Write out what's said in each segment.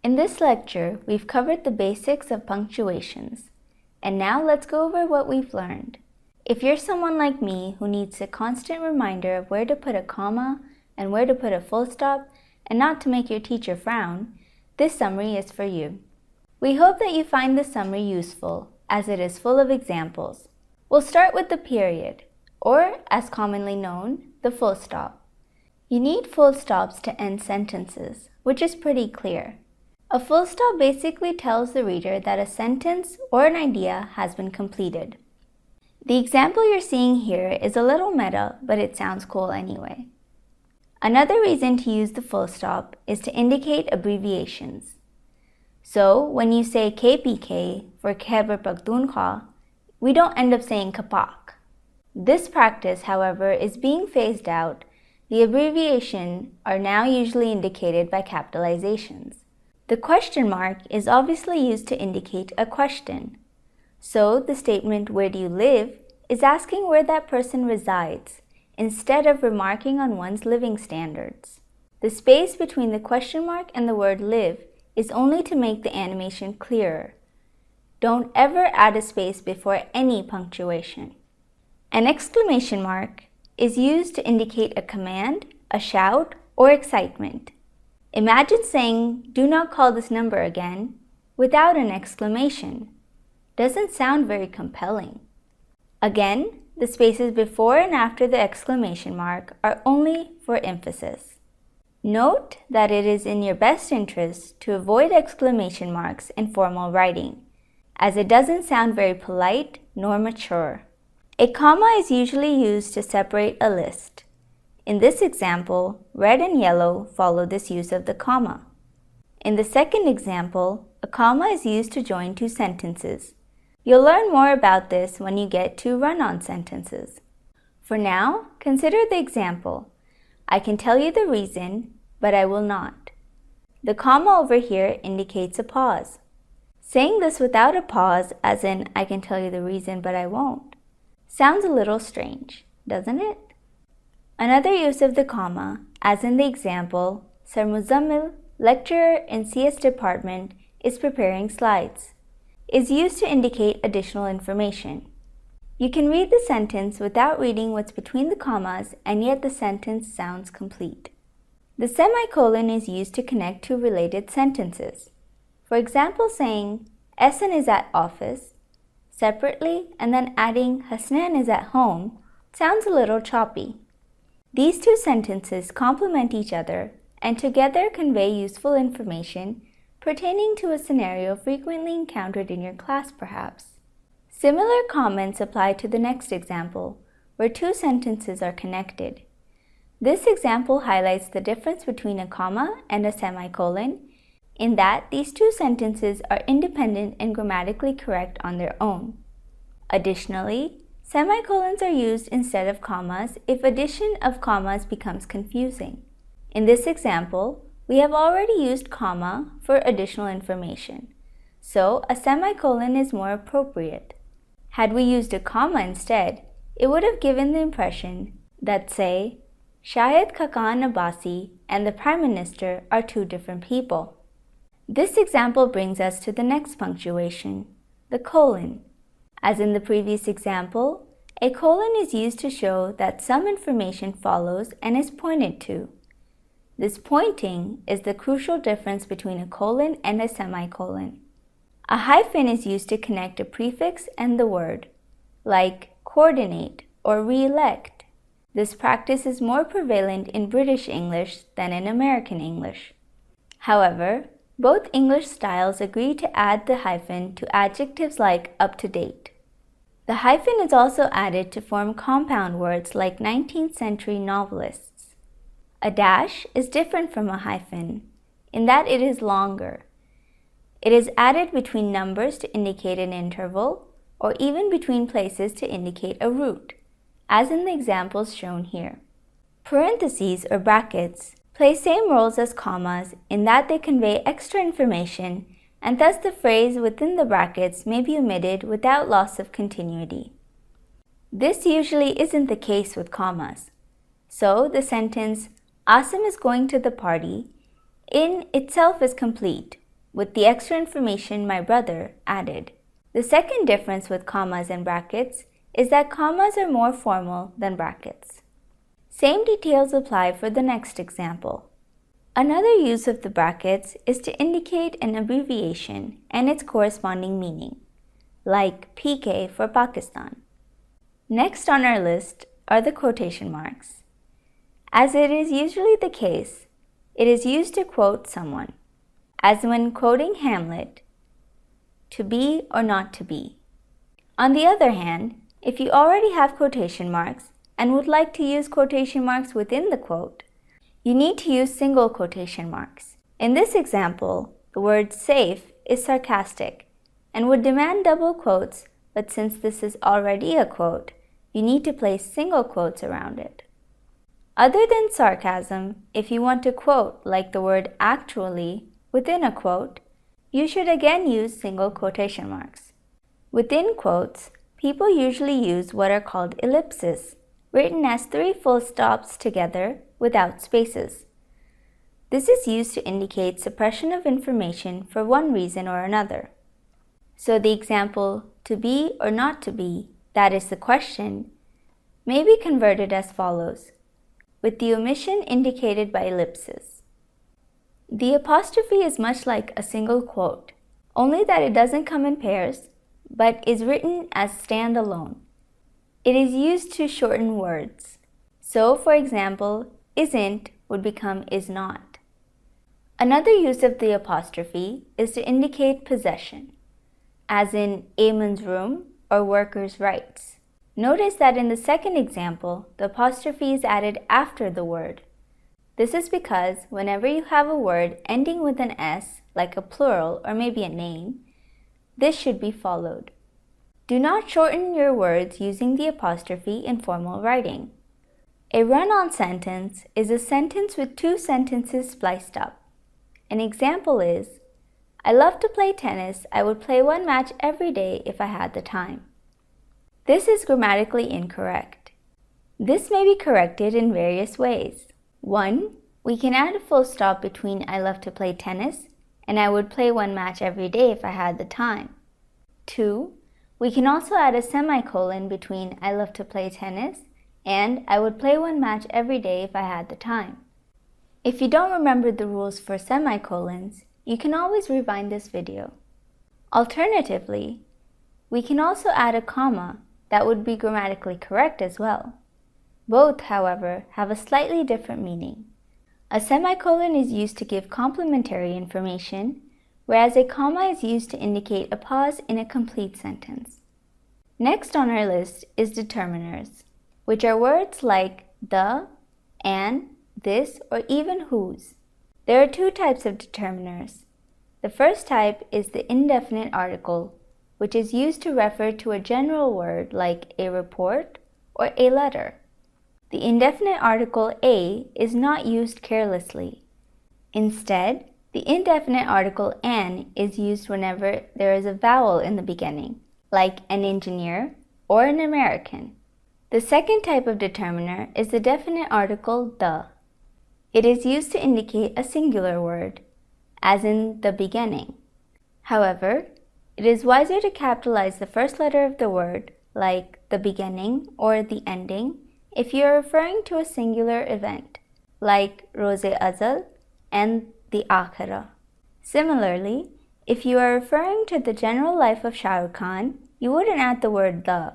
In this lecture, we've covered the basics of punctuations. And now let's go over what we've learned. If you're someone like me who needs a constant reminder of where to put a comma and where to put a full stop, and not to make your teacher frown, this summary is for you. We hope that you find this summary useful, as it is full of examples. We'll start with the period, or as commonly known, the full stop. You need full stops to end sentences, which is pretty clear. A full stop basically tells the reader that a sentence or an idea has been completed. The example you're seeing here is a little meta, but it sounds cool anyway. Another reason to use the full stop is to indicate abbreviations. So when you say KPK for Khyber Pakhtunkhwa, we don't end up saying Kapak. This practice, however, is being phased out. The abbreviations are now usually indicated by capitalizations. The question mark is obviously used to indicate a question. So the statement, "Where do you live?" is asking where that person resides, instead of remarking on one's living standards. The space between the question mark and the word live is only to make the animation clearer. Don't ever add a space before any punctuation. An exclamation mark is used to indicate a command, a shout, or excitement. Imagine saying, "Do not call this number again," without an exclamation. Doesn't sound very compelling. Again, the spaces before and after the exclamation mark are only for emphasis. Note that it is in your best interest to avoid exclamation marks in formal writing, as it doesn't sound very polite nor mature. A comma is usually used to separate a list. In this example, red and yellow follow this use of the comma. In the second example, a comma is used to join two sentences. You'll learn more about this when you get to run-on sentences. For now, consider the example. I can tell you the reason, but I will not. The comma over here indicates a pause. Saying this without a pause, as in I can tell you the reason, but I won't, sounds a little strange, doesn't it? Another use of the comma, as in the example, Sir Muzammil, lecturer in CS department, is preparing slides, is used to indicate additional information. You can read the sentence without reading what's between the commas, and yet the sentence sounds complete. The semicolon is used to connect two related sentences. For example, saying, "Ehsan is at office," separately, and then adding, "Hasnan is at home," sounds a little choppy. These two sentences complement each other and together convey useful information pertaining to a scenario frequently encountered in your class, perhaps. Similar comments apply to the next example, where two sentences are connected. This example highlights the difference between a comma and a semicolon, in that these two sentences are independent and grammatically correct on their own. Additionally, semicolons are used instead of commas if addition of commas becomes confusing. In this example, we have already used comma for additional information, so a semicolon is more appropriate. Had we used a comma instead, it would have given the impression that, say, Shahid Khaqan Abbasi and the Prime Minister are two different people. This example brings us to the next punctuation, the colon. As in the previous example, a colon is used to show that some information follows and is pointed to. This pointing is the crucial difference between a colon and a semicolon. A hyphen is used to connect a prefix and the word, like coordinate or re-elect. This practice is more prevalent in British English than in American English. However, both English styles agree to add the hyphen to adjectives like up-to-date. The hyphen is also added to form compound words like 19th century novelists. A dash is different from a hyphen in that it is longer. It is added between numbers to indicate an interval, or even between places to indicate a route, as in the examples shown here. Parentheses or brackets play same roles as commas in that they convey extra information, and thus the phrase within the brackets may be omitted without loss of continuity. This usually isn't the case with commas. So the sentence, "Asim is going to the party," in itself is complete, with the extra information my brother added. The second difference with commas and brackets is that commas are more formal than brackets. Same details apply for the next example. Another use of the brackets is to indicate an abbreviation and its corresponding meaning, like PK for Pakistan. Next on our list are the quotation marks. As it is usually the case, it is used to quote someone, as when quoting Hamlet, to be or not to be. On the other hand, if you already have quotation marks and would like to use quotation marks within the quote, you need to use single quotation marks. In this example, the word safe is sarcastic and would demand double quotes, but since this is already a quote, you need to place single quotes around it. Other than sarcasm, if you want to quote like the word actually within a quote, you should again use single quotation marks. Within quotes, people usually use what are called ellipses, written as 3 full stops together without spaces. This is used to indicate suppression of information for one reason or another. So the example, to be or not to be, that is the question, may be converted as follows, with the omission indicated by ellipses. The apostrophe is much like a single quote, only that it doesn't come in pairs, but is written as standalone. It is used to shorten words. So, for example, isn't would become is not. Another use of the apostrophe is to indicate possession, as in Amon's room or workers' rights. Notice that in the second example, the apostrophe is added after the word. This is because whenever you have a word ending with an S, like a plural or maybe a name, this should be followed. Do not shorten your words using the apostrophe in formal writing. A run-on sentence is a sentence with 2 sentences spliced up. An example is, I love to play tennis. I would play 1 match every day if I had the time. This is grammatically incorrect. This may be corrected in various ways. 1. We can add a full stop between I love to play tennis and I would play 1 match every day if I had the time. 2. We can also add a semicolon between I love to play tennis and I would play 1 match every day if I had the time. If you don't remember the rules for semicolons, you can always rewind this video. Alternatively, we can also add a comma that would be grammatically correct as well. Both, however, have a slightly different meaning. A semicolon is used to give complementary information, whereas a comma is used to indicate a pause in a complete sentence. Next on our list is determiners, which are words like the, and, this, or even whose. There are 2 types of determiners. The first type is the indefinite article, which is used to refer to a general word like a report or a letter. The indefinite article a is not used carelessly. Instead, the indefinite article an is used whenever there is a vowel in the beginning, like an engineer or an American. The second type of determiner is the definite article the. It is used to indicate a singular word, as in the beginning. However, it is wiser to capitalize the first letter of the word, like the beginning or the ending, if you are referring to a singular event, like Roze-e-Azal and the Akhira. Similarly, if you are referring to the general life of Shah Rukh Khan, you wouldn't add the word the,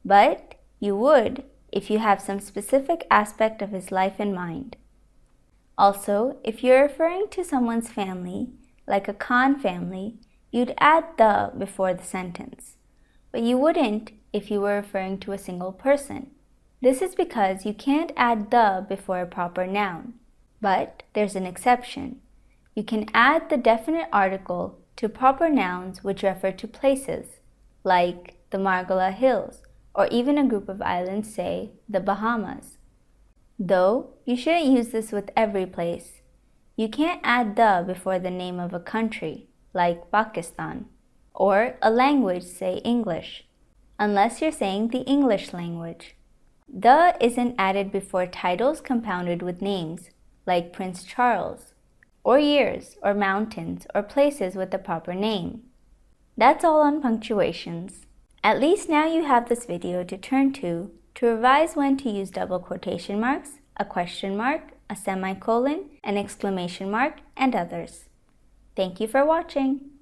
but you would if you have some specific aspect of his life in mind. Also, if you're referring to someone's family, like a Khan family, you'd add the before the sentence, but you wouldn't if you were referring to a single person. This is because you can't add the before a proper noun, but there's an exception. You can add the definite article to proper nouns which refer to places, like the Margalla Hills, or even a group of islands, say the Bahamas. Though you shouldn't use this with every place. You can't add the before the name of a country, like Pakistan, or a language, say English, unless you're saying the English language. The isn't added before titles compounded with names, like Prince Charles. or years, or mountains, or places with the proper name. That's all on punctuations. At least now you have this video to turn to revise when to use double quotation marks, a question mark, a semicolon, an exclamation mark, and others. Thank you for watching.